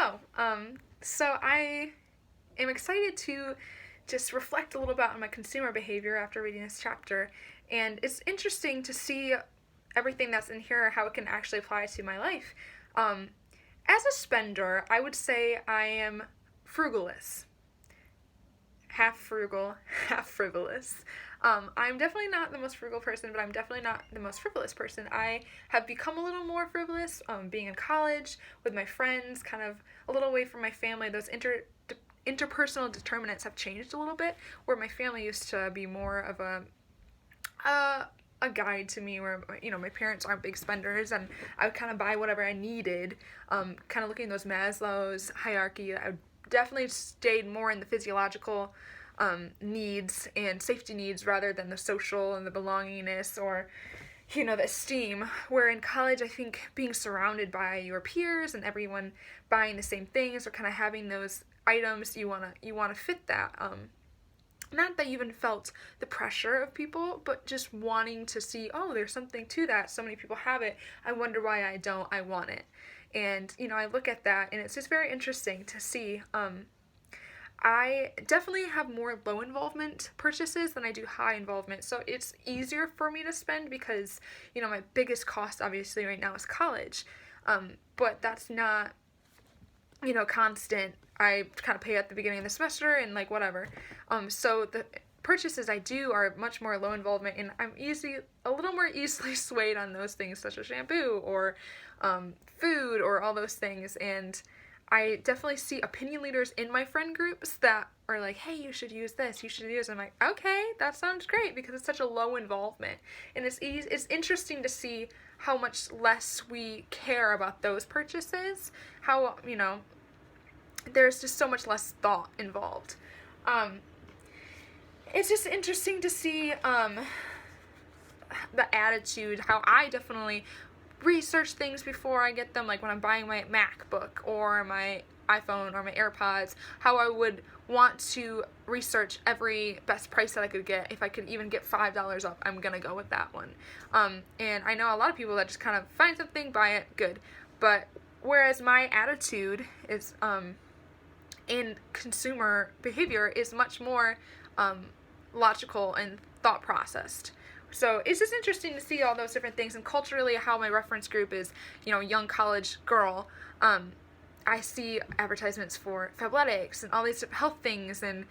Hello. So I am excited to just reflect a little bit on my consumer behavior after reading this chapter, and it's interesting to see everything that's in here, how it can actually apply to my life. Um, as a spender, I would say I am frugalist, half frugal, half frivolous. I'm definitely not the most frugal person, but I'm definitely not the most frivolous person. I have become a little more frivolous being in college with my friends, kind of a little away from my family. Those interpersonal determinants have changed a little bit, where my family used to be more of a guide to me, where my parents aren't big spenders and I would kind of buy whatever I needed, kind of looking at those Maslow's hierarchy. I definitely stayed more in the physiological needs and safety needs rather than the social and the belongingness, or the esteem. Where in college, I think being surrounded by your peers and everyone buying the same things, or kind of having those items, you wanna fit that. Not that you even felt the pressure of people, but just wanting to see, oh, there's something to that. So many people have it. I wonder why I don't. I want it. And I look at that, and it's just very interesting to see. I definitely have more low involvement purchases than I do high involvement. So it's easier for me to spend because, my biggest cost obviously right now is college. But that's not, constant. I kind of pay at the beginning of the semester and like whatever. So the purchases I do are much more low involvement, and I'm a little more easily swayed on those things, such as shampoo or food or all those things. And I definitely see opinion leaders in my friend groups that are like, hey, you should use this, you should use it. I'm like, okay, that sounds great, because it's such a low involvement. And it's interesting to see how much less we care about those purchases, how, there's just so much less thought involved. It's just interesting to see the attitude, how I definitely research things before I get them, like when I'm buying my MacBook or my iPhone or my AirPods, how I would want to research every best price that I could get. If I could even get $5 off, I'm gonna go with that one. And I know a lot of people that just kind of find something, buy it, good. But whereas my attitude is in consumer behavior is much more logical and thought processed. So it's just interesting to see all those different things, and culturally how my reference group is, young college girl. I see advertisements for Fabletics and all these health things and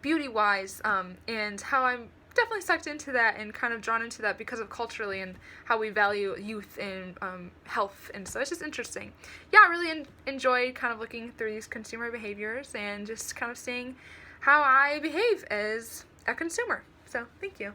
beauty-wise, and how I'm definitely sucked into that and kind of drawn into that because of culturally and how we value youth and health. And so it's just interesting. Yeah, I really enjoyed kind of looking through these consumer behaviors and just kind of seeing how I behave as a consumer. So thank you.